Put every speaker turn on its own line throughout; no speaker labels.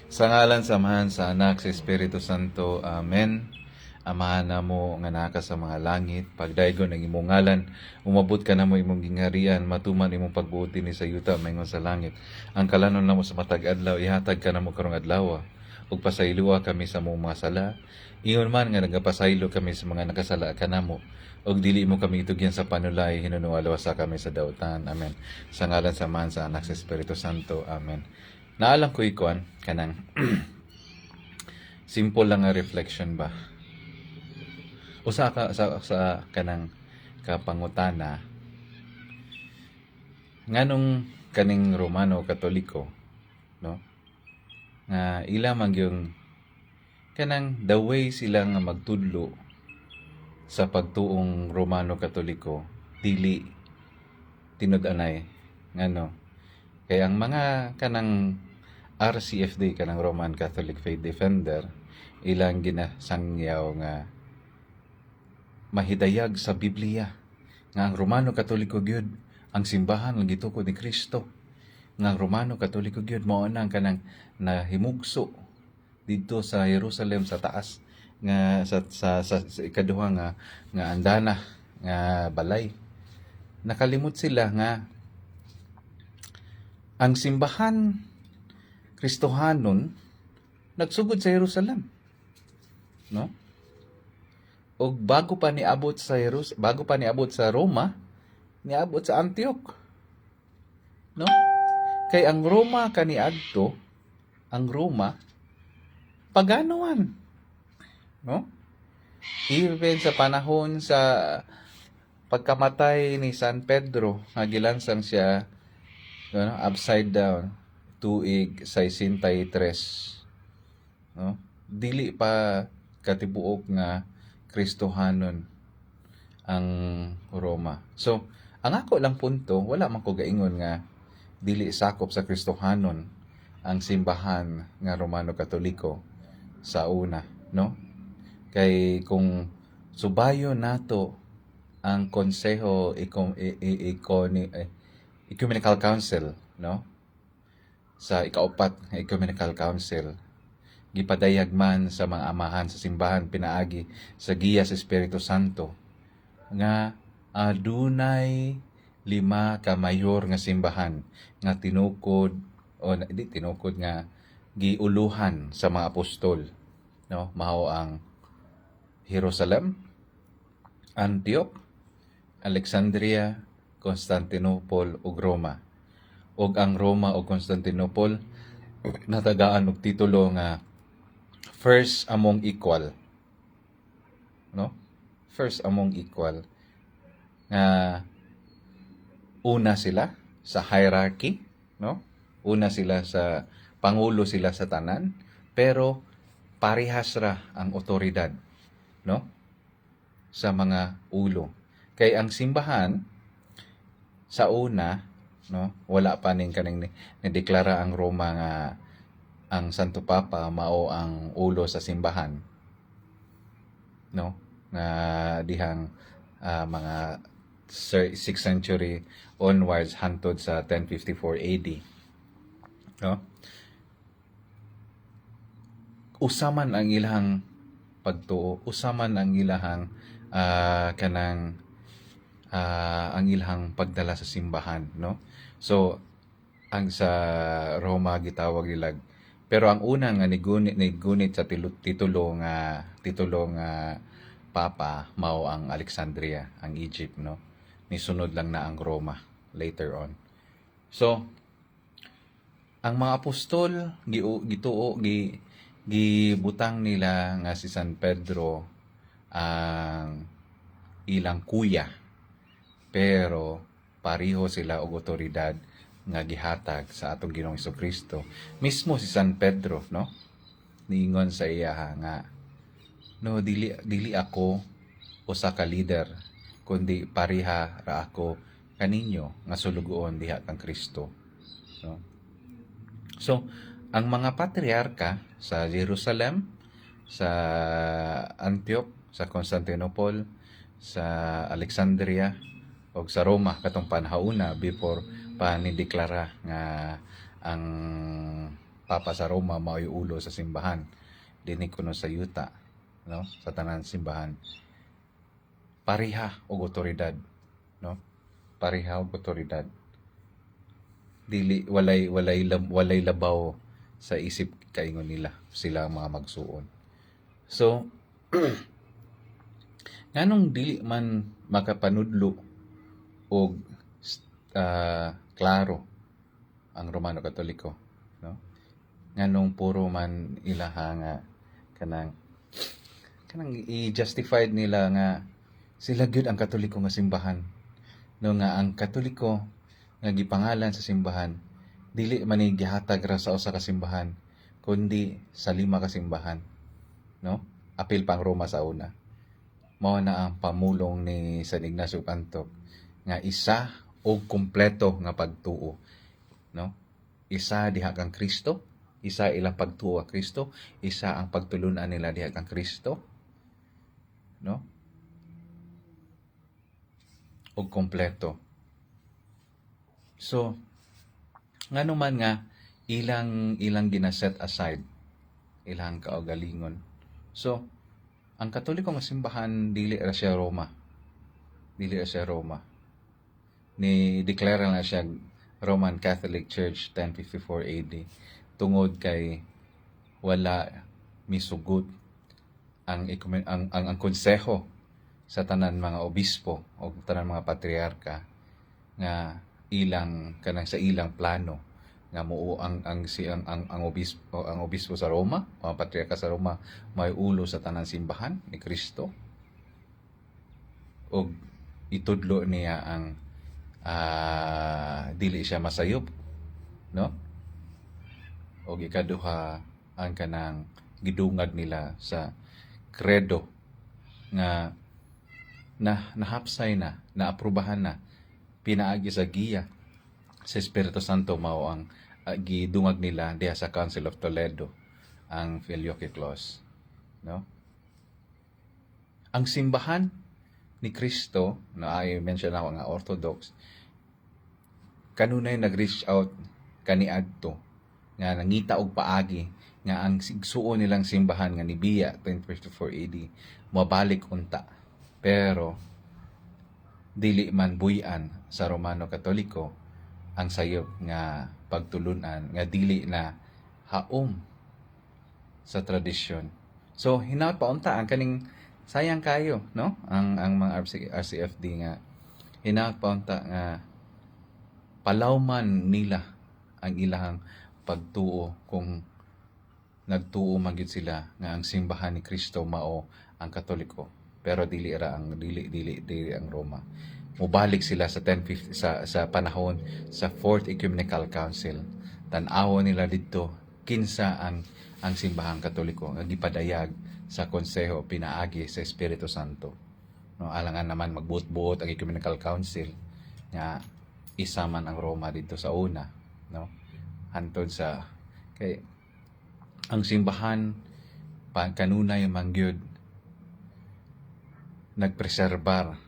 Sa ngalan samahan sa Anak sa Espiritu Santo. Amen. Amahan na mo nga naka sa mga langit, pagdaygon ang imong ngalan, umabot ka na mo imong gingharian, matuman imong pagbuoti ni sa yuta mayngon sa langit. Ang kalanon na mo sa matag adlaw, ihatag ka na mo karong adlaw. Ug pasayloa kami sa mong mga sala. Ingon man nga nagapasaylo kami sa mga nakasala kanamo. Og dili mo kami itugyan sa panulay, hinunualawasa kami sa dautan. Amen. Sa ngalan samahan sa Anak sa Espiritu Santo. Amen. Naalang ko ikuan kanang simple lang nga reflection ba. Usa ka sa kanang kapangutana nganong kaning Romano Katoliko, no? Nga ila man yung kanang the way sila nga magtudlo sa pagtuong Romano Katoliko dili tinud-anay ngano kay ang mga kanang RCFD kanang Roman Catholic Faith Defender ilang ginasangyaw nga mahidayag sa Biblia nga ang Romano Katoliko gyud ang simbahan nga gitukod ni Kristo, nga ang Romano Katoliko gyud mao nang kanang nahimugso didto sa Jerusalem sa taas nga sa ikaduha nga andana nga balay. Nakalimot sila nga ang simbahan Kristohanon nagsugod sa Jerusalem, no? O bago pa niabot sa Roma, niabot sa Antioch, no? Kay ang Roma kaniadto, ang Roma paganuan, no? Even sa panahon sa pagkamatay ni San Pedro, nga gilansang siya upside down tuig 63, no? Dili pa katibuok nga Kristohanon ang Roma. So, ang ako lang punto, wala man ko gaingon nga dili sakop sa Kristohanon ang simbahan nga Romano Katoliko sa una, no? Kay kung subayo nato ang Konseho Ecumenical Council, no? Sa ikaupat nga Ecumenical Council, gipadayag man sa mga amahan sa simbahan pinaagi sa giya sa Espiritu Santo nga adunay 5 ka mayor nga simbahan nga tinukod di tinukod nga giuluhan sa mga apostol, no? Mao ang Jerusalem, Antioch, Alexandria, Constantinople ug Roma. Og ang Roma o Constantinople natagaan og titulo nga first among equal, no? First among equal nga una sila sa hierarchy, no? Una sila sa pangulo sila sa tanan, pero parehas ra ang otoridad, no? Sa mga ulo. Kay ang simbahan sa una, no, wala pa ning kaning nideklara ang Roma nga ang Santo Papa mao ang ulo sa simbahan, no, nga dihang mga 6th century onwards hantod sa 1054 AD, no? Usaman ang ilahang pagtuo, usaman ang ilahang kanang ang ilahang pagdala sa simbahan, no? So ang sa Roma gitawag nilag, pero ang una nga nigunit sa titulo nga papa mao ang Alexandria, ang Egypt, no? Nisunod lang na ang Roma later on. So ang mga apostol gibutang nila nga si San Pedro ang ilang kuya, pero pariho sila og otoridad nga gihatag sa atong Ginoong Jesucristo. Mismo si San Pedro, no, niingon sa iya nga, no, dili ako usa ka leader, kundi pariha ra ako kaninyo nga sulugoon diha kang Kristo, no? So ang mga patriarka sa Jerusalem, sa Antioch, sa Constantinople, sa Alexandria o sa Roma katong panahuna before pa nideklara nga ang papa sa Roma mao'y ulo sa simbahan, dinhi kuno sa yuta, no, sa tanan simbahan. Pareha og otoridad, no, pareha og otoridad. Dili walay labaw sa isip kaingon nila sila ang mga magsuon. So nganong dili man makapanudlo og klaro ang Romano Katoliko, no? Nganong puro man ilaha nga kanang i-justified nila nga sila gyud ang Katoliko nga simbahan, no, nga ang Katoliko nga gipangalan sa simbahan dili man ni gihatag ra sa usa ka simbahan kundi sa 5 ka simbahan, no? Apil pang Roma sa una. Mao na ang pamulong ni San Ignacio Pantoc nga isa o kumpleto nga pagtuo, no? Isa diha kang Kristo, isa ilang pagtuo a Kristo, isa ang pagtulunan nila diha kang Kristo, no? O kumpleto. So ngano man nga ilang gina-set aside ilang kaugalingon. So ang Katoliko nga simbahan dili ra siya Roma. Dili ra siya Roma. Ni declare na siya Roman Catholic Church 1054 AD tungod kay wala misugot ang konseho sa tanan mga obispo o tanan mga patriarka nga ilang kanang sa ilang plano nga mo ang obispo sa Roma, ang patriarka sa Roma may ulo sa tanang simbahan ni Kristo, og itudlo niya ang dili siya masayop, no? Og ikaduha ang kanang gidungag nila sa credo nga nahapsay na, naaprubahan na, pinaagi sa giya sa Espiritu Santo mao ang gidungag nila diha sa Council of Toledo, ang Filioque Clause, no? Ang simbahan ni Kristo, na ay mention ako nga Orthodox, kanunay nag-reach out kaniadto nga nangita og paagi nga ang sigsuon nilang simbahan nga ni Bia 1054 AD mabalik unta, pero dili man buy-an sa Romano Katoliko ang sayop nga pagtulunan nga dili na haom sa tradisyon. So hinaut pa unta ang kaning sayang kayo, no, ang mga RCFD nga hinaut pa unta nga palawman nila ang ilang pagtuo kung nagtuo man gyud sila nga ang simbahan ni Kristo mao ang Katoliko, pero dili ang Roma. Mubalik sila sa 1050 sa panahon sa Fourth Ecumenical Council. Tan-awon nila didto kinsa ang simbahang Katoliko nga gipadayag sa konseho pinaagi sa Espiritu Santo. No, alangan naman magbuot-buot ang Ecumenical Council nga isa man ang Roma dito sa una, no? Hantod sa kay ang simbahan kanunay mangyud nagpreserbar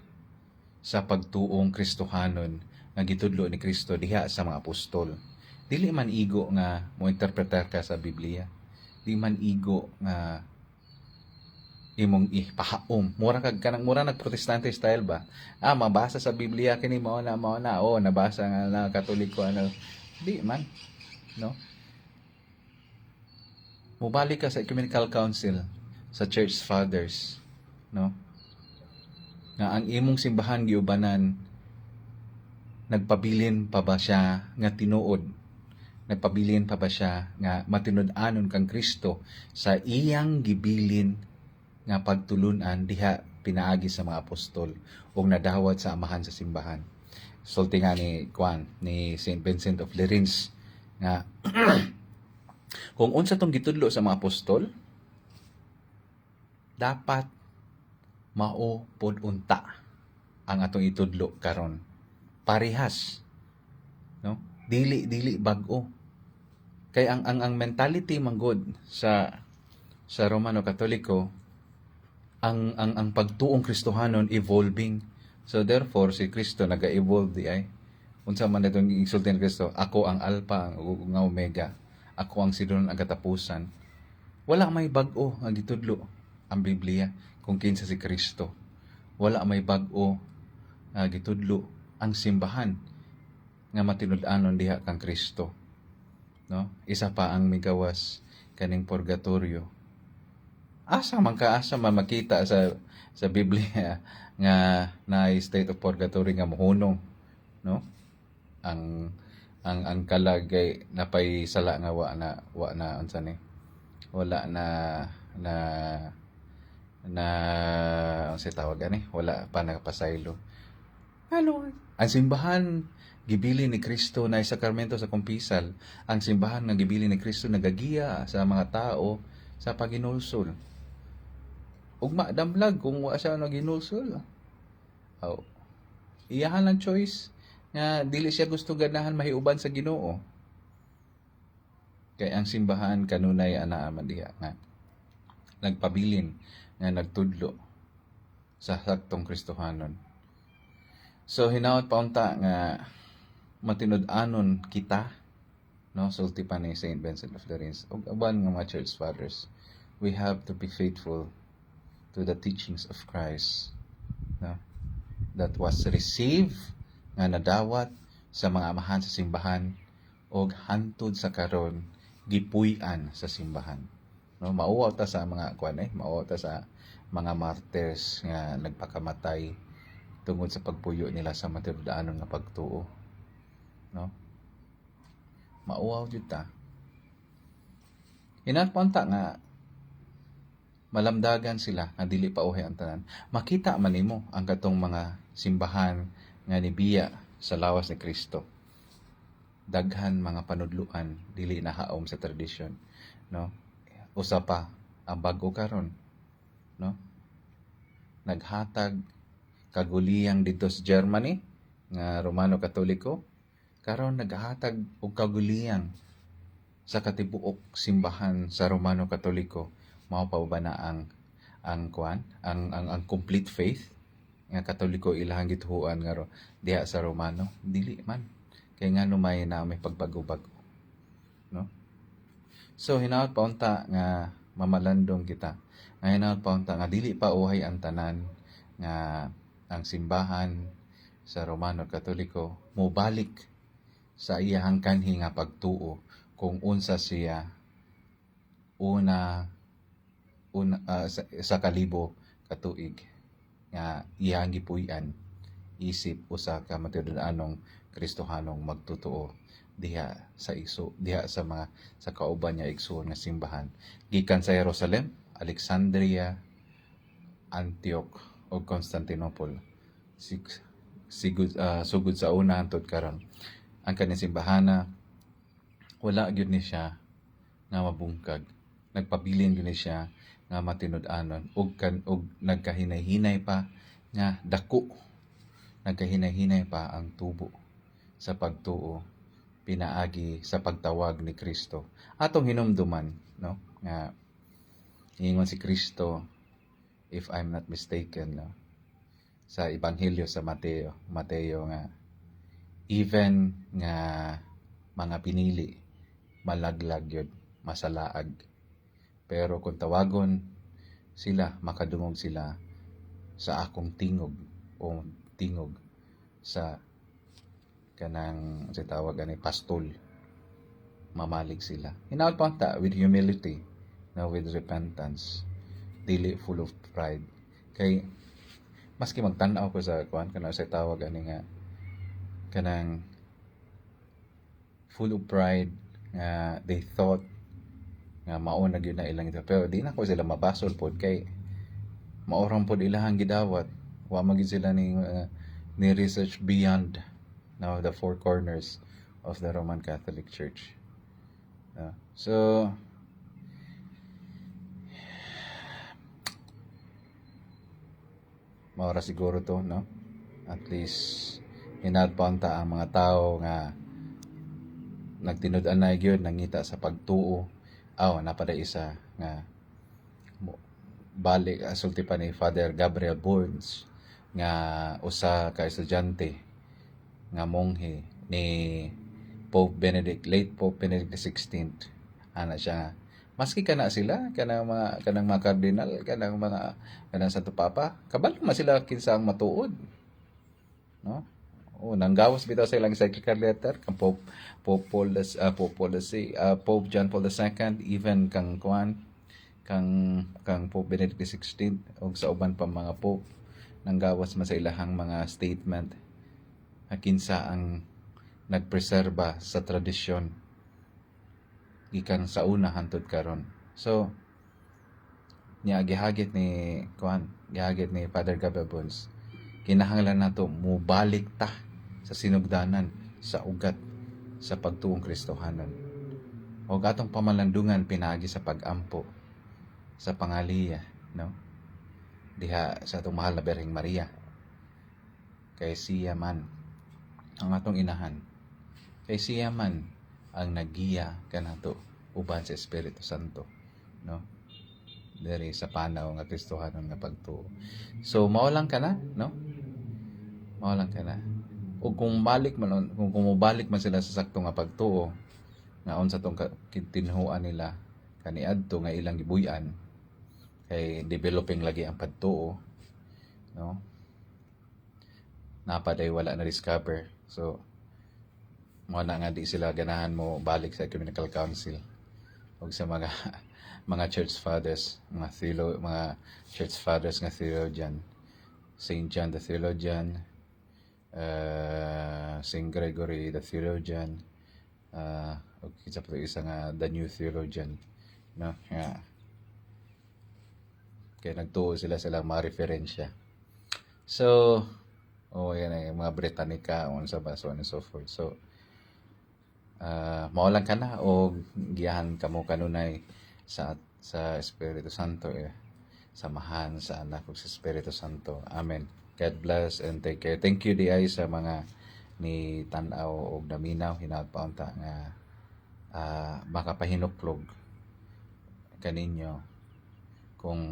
sa pagtuong Kristohanon nga gitudlo ni Kristo diha sa mga apostol. Dili man igo nga mo interpretar ka sa Biblia. Di man igo nga imong ipahaom. Mura nagprotestante style ba? Mabasa sa Biblia kini mao na. Nabasa nga na Katoliko ano. Di man, no? Mubalik ka sa Ecumenical Council, sa Church Fathers, no? Nga ang imong simbahan giubanan, nagpabilin pa ba siya nga tinuod? Nagpabilin pa ba siya nga matinud-anon kang Kristo sa iyang gibilin nga pagtulunan diha pinaagi sa mga apostol ug nadawat sa amahan sa simbahan? Sulti nga ni St. Vincent of Lerins nga kung unsa tong gitudlo sa mga apostol, dapat mao pod unta ang atong itudlo karon. Parehas, no? Dili bag-o. Kay ang mentality manggod sa Romano Katoliko, ang pagtuong Kristohanon evolving. So therefore si Kristo naga-evolve di ay unsa man itong isulti ni Kristo, ako ang alpha nga omega, ako ang sidron ang katapusan. Wala may bag-o ang gitudlo ang Biblia kung kinsa si Kristo. Wala may bag-o nga gitudlo ang simbahan nga matinud-anon diha kang Kristo, no? Isa pa ang migawas kaning purgatorio. Asa man makita sa Biblia nga na state of purgatory nga mohunong, no? Ang kalagay napay sala nga wa na unsa ni wala na na unsa tawag ani wala pa nakapasaylo. Ano? Ang simbahan gibili ni Kristo na sakramento sa kumpisal. Ang simbahan nga gibili ni Kristo nagagiya sa mga tao sa paginulsol. Ug madamlag kung wa siya naginulsol. Oh. Iyahan lang choice nga dili siya gusto ganahan mahiuban sa Ginoo. Kay ang simbahan kanunay anaa man diha nga nagpabilin nga nagtudlo sa saktong Kristohanon. So hinaot paunta nga matinud-anon kita, no, sulti pa ni Saint Vincent of the Rins ug aban nga mga church fathers, we have to be faithful to the teachings of Christ, no, that was received nga nadawat sa mga amahan sa simbahan ug hantud sa karon gipuy-an sa simbahan, no. Mauwaw ta sa mga mauwaw ta sa mga martyrs nga nagpakamatay tungod sa pagpuyo nila sa matinud-anon nga pagtuo, no. Mauwaw jud ta. Inapunta nga malamdagan sila nga dili pa uhay ang tanan. Makita man nimo ang katong mga simbahan nga nibiya sa lawas ni Kristo. Daghan mga panudluan dili nahaom sa tradisyon, no. Usa pa ang bag-o karon, no. Naghatag kaguliyang dito sa Germany nga Romano Katoliko, karon naghatag og kaguliyang sa katibuok simbahan sa Romano Katoliko. Mao pa ba na ang complete faith nga Katoliko ilahang gituhuan nga diha sa Romano? Dili man, kay ngano may pagbago-bago, no. So hinaot paunta nga mamalandong kita, nga hinaot paunta nga dili pa uhay ang tanan nga ang simbahan sa Romano Katoliko mobalik sa iyahang kanhi nga pagtuo kung unsa siya sa kalibo katuig nga iyang gipuy-an isip usa ka matinud-anong Kristohanong magtutuo diha sa mga sa kauban niya igsoon nga simbahan gikan sa Jerusalem, Alexandria, Antioch o Constantinople. Sugod sa una hangtod karon ang kanyang simbahana wala gyud ni siya nga mabungkag, nagpabilin gyud ni siya nga matinud-anon ug nagkahinay-hinay pa nga dako, nagkahinay-hinay pa ang tubo sa pagtuo pinaagi sa pagtawag ni Kristo. Atong hinumduman, no, nga ingon si Kristo, if I'm not mistaken, no, sa Ebanghelyo sa Mateo nga even nga mga pinili malaglag yun, masalaag, pero kung tawagon sila makadungog sila sa akong tingog o tingog sa kanang sa tawag ani pastol, mamalig sila. Hinaot pa ta with humility, na with repentance, dili full of pride. Kay maski magtan-aw ko sa kanang sa tawag ani nga kanang full of pride nga they thought nga mao na gyud na ilang ito, pero di na ko sila mabasol pod kay maorang pod ilahang gidawat, wa magid sila ni research beyond now the four corners of the Roman Catholic Church. So maora siguro to, no, at least hinadpanta ang mga tao nga nagtinud-anay gyud nangita sa pagtuo. Napada isa nga balik sulti pa ni Father Gabriel Burns nga usa ka estudyante nga monghe ni late Pope Benedict XVI ana siya maski kana sila kanang mga kardinal kanang Santo Papa kabalo man sila kinsa ang matuod, no? Nanggawas bitaw sa ilang encyclical letter kang Pope John Paul II, even kang Pope Benedict XVI ug sa uban pa mga pope, nanggawas man sa ilahang mga statement kinsa ang nagpreserba sa tradisyon gikan sa una hangtod karon. So gihagit ni Father Gabriel Bones, kinahanglan nato mubalik ta sa sinugdanan sa ugat sa pagtuong Kristohanon. O atong pamalandungan pinaagi sa pag-ampo sa pangaliya, no? Diha sa atong mahal na Birheng Maria. Kay siya man ang atong inahan. Kay siya man ang naggiya kanato uban sa Espiritu Santo, no? Diri sa panaw nga Kristohanon nga pagtuo. So mao lang kana, no? Mao lang kana. O kung mubalik man sila sa sakto nga pagtuo nga unsa tong tinhuan nila kaniadto nga ilang gibuy-an kay developing lagi ang pagtuo, no? Napaday wala na discover. So mo na nga di sila ganahan mo balik sa Ecumenical Council o sa mga mga church fathers, mga church fathers nga theologian, Saint John the Theologian, Saint Gregory the Theologian, o kinsa pa isa nga the New Theologian, no? Kaya nagtuo sila mga referensya. So yan ay mga Britannica unsa ba, so on and so forth. So mao lang kana o giyahan kamo kanunay sa Espiritu Santo, samahan sa anak ug sa Espiritu Santo. Amen. God bless and take care. Thank you di ay sa mga ni tan-aw og naminaw hinapaunta nga makapahinuklog kaninyo kung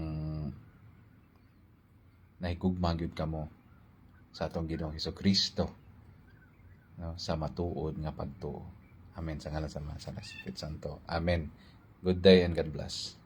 nahigugma gyud kamo sa atong Ginoong Hesukristo, no, sa matuod nga pagtuo. Amen. Sa ngalan sa Espiritu Santo. Amen. Good day and God bless.